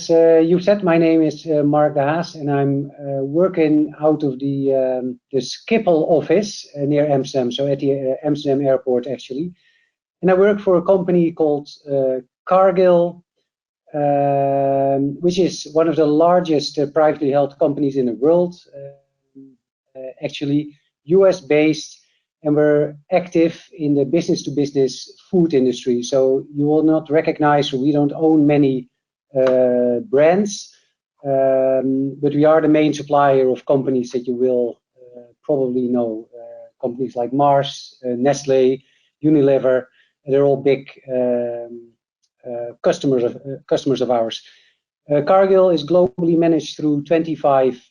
you said, my name is Mark de Haas, and I'm working out of the Schiphol office near Amsterdam, so at the Amsterdam airport actually. And I work for a company called Cargill, which is one of the largest privately held companies in the world, actually US-based, and we're active in the business-to-business food industry. So you will not recognize, we don't own many brands, but we are the main supplier of companies that you will probably know, companies like Mars, Nestle, Unilever. They're all big customers of ours. Cargill is globally managed through 25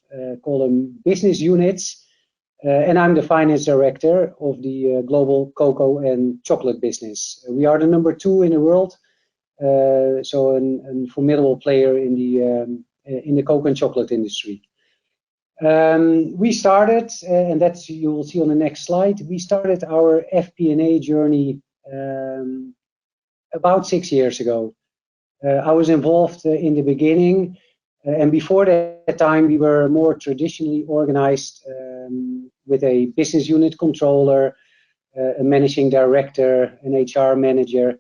call them business units, and I'm the finance director of the global cocoa and chocolate business. We are the #2 in the world, so a formidable player in the cocoa and chocolate industry. We started, and that's you will see on the next slide. We started our FP&A journey about 6 years ago. I was involved in the beginning, and before that time we were more traditionally organized with a business unit controller, a managing director, an HR manager,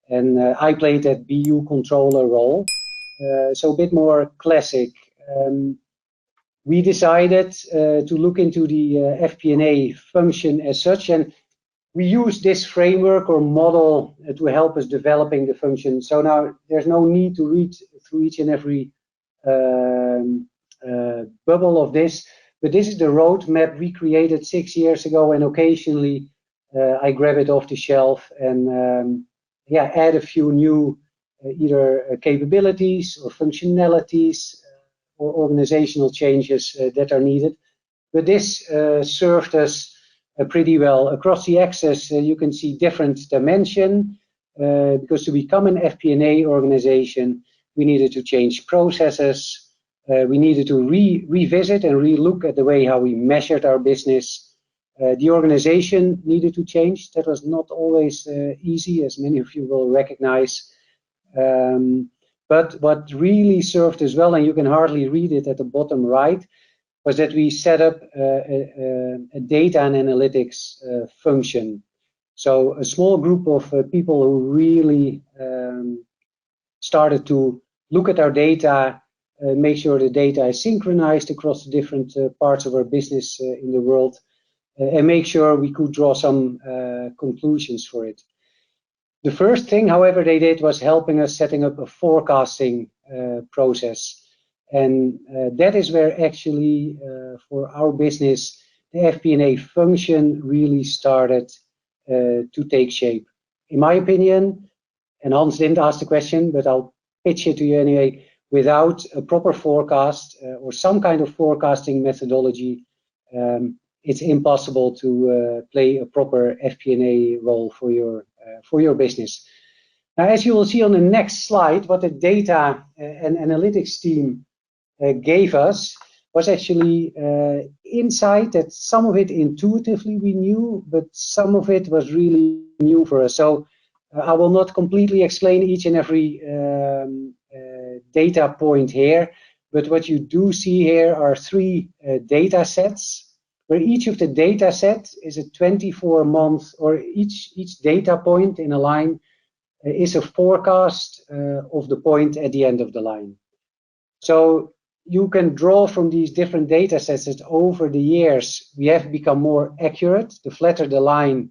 and I played that BU controller role, so a bit more classic. We decided to look into the FP&A function as such, and we use this framework or model to help us developing the function. So now there's no need to read through each and every bubble of this, but this is the roadmap we created 6 years ago, and occasionally I grab it off the shelf and yeah, add a few new either capabilities or functionalities or organizational changes that are needed. But this served us pretty well. Across the axis, you can see different dimension, because to become an FP&A organization, we needed to change processes. We needed to revisit and relook at the way how we measured our business. The organization needed to change. That was not always easy, as many of you will recognize. But what really served as well, and you can hardly read it at the bottom right, was that we set up a data and analytics function. So a small group of people who really started to look at our data, make sure the data is synchronized across the different parts of our business in the world, and make sure we could draw some conclusions for it. The first thing, however, they did was helping us setting up a forecasting process. And that is where actually for our business, the FP&A function really started to take shape. In my opinion, and Hans didn't ask the question, but I'll pitch it to you anyway, without a proper forecast or some kind of forecasting methodology, it's impossible to play a proper FP&A role for your business. Now, as you will see on the next slide, what the data and analytics team gave us was actually insight that some of it intuitively we knew, but some of it was really new for us. So I will not completely explain each and every data point here, but what you do see here are 3 data sets, where each of the data sets is a 24-month, or each data point in a line is a forecast of the point at the end of the line. So you can draw from these different data sets that over the years we have become more accurate. The flatter the line,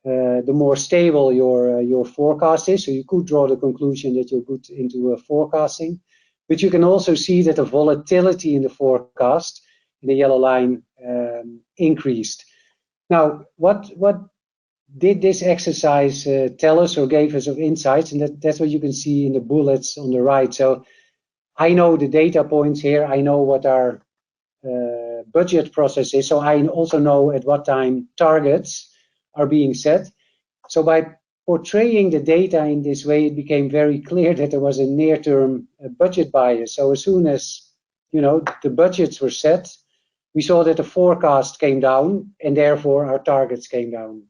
the more stable your forecast is. So you could draw the conclusion that you're good into forecasting. But you can also see that the volatility in the forecast in the yellow line increased. Now, what did this exercise tell us or gave us of insights? And that's what you can see in the bullets on the right. So I know the data points here. I know what our budget process is. So I also know at what time targets are being set. So by portraying the data in this way, it became very clear that there was a near-term budget bias. So as soon as the budgets were set, we saw that the forecast came down, and therefore our targets came down.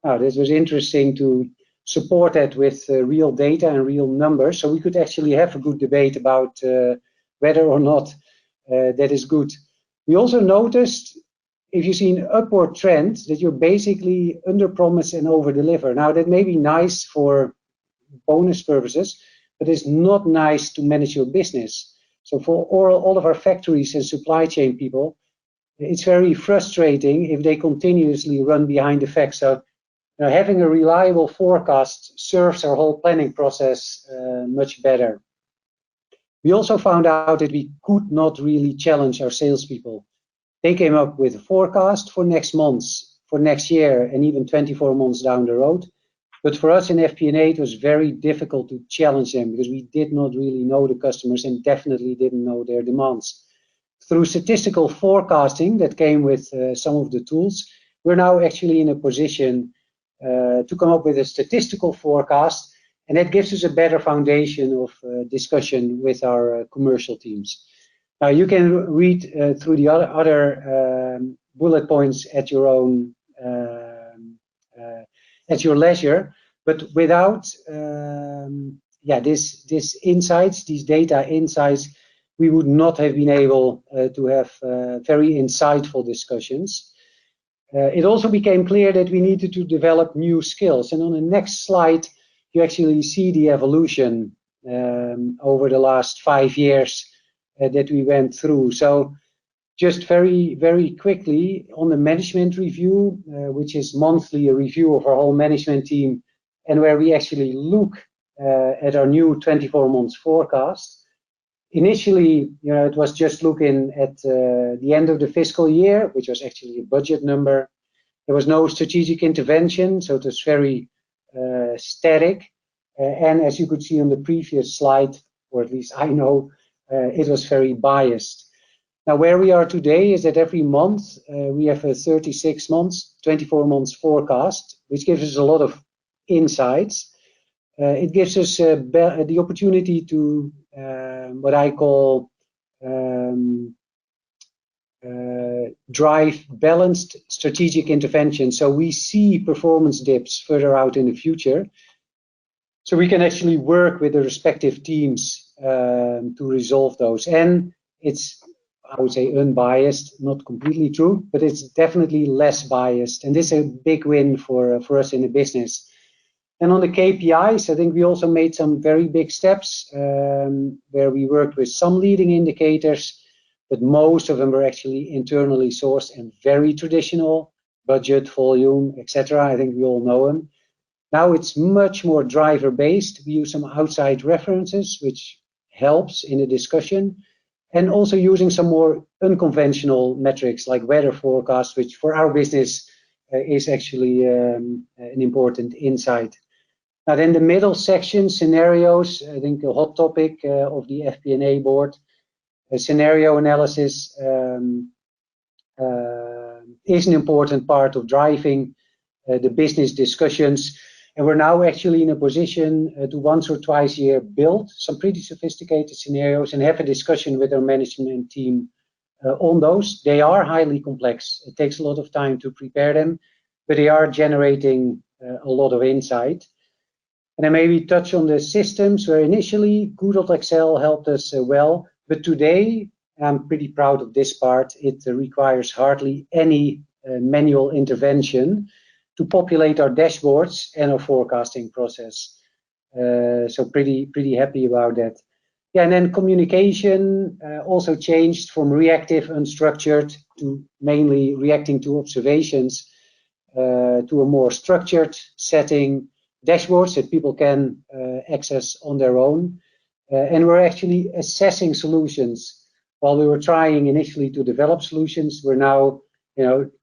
Now, this was interesting to support that with real data and real numbers, so we could actually have a good debate about whether or not that is good. We also noticed, if you see an upward trend, that you're basically under promise and over deliver. Now that may be nice for bonus purposes, but it's not nice to manage your business. So for all of our factories and supply chain people, it's very frustrating if they continuously run behind the facts. So having a reliable forecast serves our whole planning process much better. We also found out that we could not really challenge our salespeople. They came up with a forecast for next month, for next year, and even 24 months down the road. But for us in FP&A, it was very difficult to challenge them because we did not really know the customers and definitely didn't know their demands. Through statistical forecasting that came with some of the tools, we're now actually in a position to come up with a statistical forecast, and that gives us a better foundation of discussion with our commercial teams. Now you can read through the other bullet points at your own at your leisure, but without this insights, these data insights, we would not have been able to have very insightful discussions. It also became clear that we needed to develop new skills, and on the next slide you actually see the evolution over the last 5 years that we went through. So just very, very quickly on the management review, which is monthly a review of our whole management team, and where we actually look at our new 24 months forecast. Initially, it was just looking at the end of the fiscal year, which was actually a budget number. There was no strategic intervention, so it was very static. And as you could see on the previous slide, or at least I know, it was very biased. Now, where we are today is that every month we have a 36 months, 24 months forecast, which gives us a lot of insights. It gives us the opportunity to what I call drive balanced strategic intervention. So we see performance dips further out in the future. So we can actually work with the respective teams to resolve those. And it's, I would say, unbiased, not completely true, but it's definitely less biased. And this is a big win for us in the business. And on the KPIs, I think we also made some very big steps where we worked with some leading indicators, but most of them were actually internally sourced and very traditional, budget, volume, etc. I think we all know them. Now it's much more driver-based. We use some outside references, which helps in the discussion, and also using some more unconventional metrics like weather forecast, which for our business is actually an important insight. Now then the middle section, scenarios, I think a hot topic of the FP&A board. Scenario analysis is an important part of driving the business discussions. And we're now actually in a position to once or twice a year build some pretty sophisticated scenarios and have a discussion with our management team on those. They are highly complex. It takes a lot of time to prepare them, but they are generating a lot of insight. And I maybe touch on the systems where initially good old Excel helped us well, but today I'm pretty proud of this part. It requires hardly any manual intervention to populate our dashboards and our forecasting process. So pretty happy about that. Yeah, and then communication also changed from reactive, unstructured to mainly reacting to observations to a more structured setting, dashboards that people can access on their own. And we're actually assessing solutions. While we were trying initially to develop solutions, we're now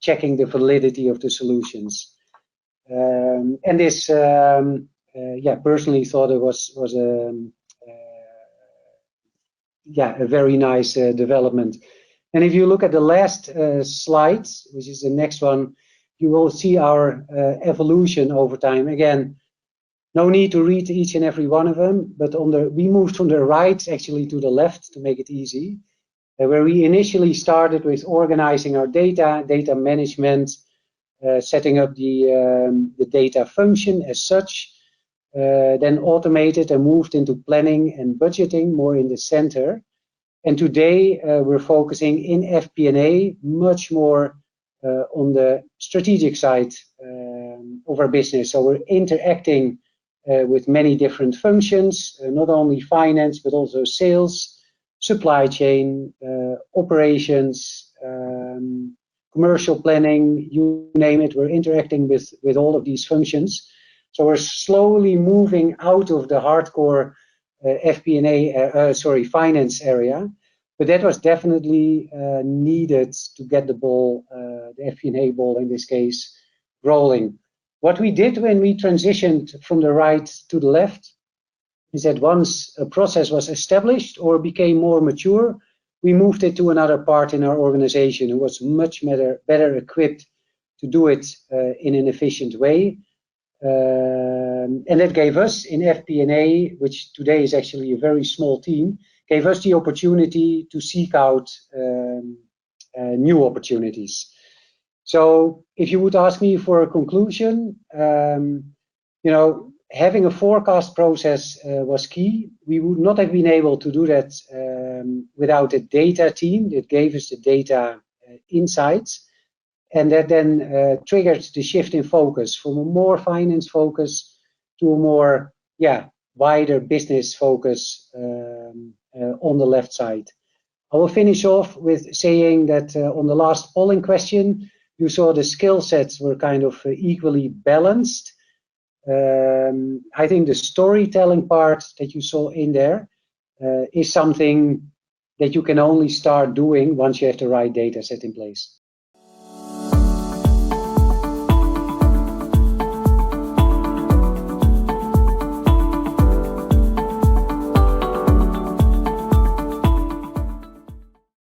checking the validity of the solutions. And this, personally thought it was a very nice development. And if you look at the last slide, which is the next one, you will see our evolution over time. Again, no need to read each and every one of them, but we moved from the right actually to the left to make it easy, where we initially started with organizing our data management, setting up the data function as such, then automated and moved into planning and budgeting more in the center. And today we're focusing in FP&A much more on the strategic side of our business. So we're interacting with many different functions, not only finance, but also sales, supply chain, operations, commercial planning, you name it. We're interacting with all of these functions. So we're slowly moving out of the hardcore FP&A, finance area, but that was definitely needed to get the ball, the FP&A ball in this case, rolling. What we did when we transitioned from the right to the left is that once a process was established or became more mature, we moved it to another part in our organization who was much better equipped to do it in an efficient way. And that gave us in FP&A, which today is actually a very small team, gave us the opportunity to seek out new opportunities. So if you would ask me for a conclusion, having a forecast process was key. We would not have been able to do that without a data team that gave us the data insights. And that then triggered the shift in focus from a more finance focus to a more wider business focus on the left side. I will finish off with saying that on the last polling question, you saw the skill sets were kind of equally balanced. I think the storytelling part that you saw in there is something that you can only start doing once you have the right data set in place.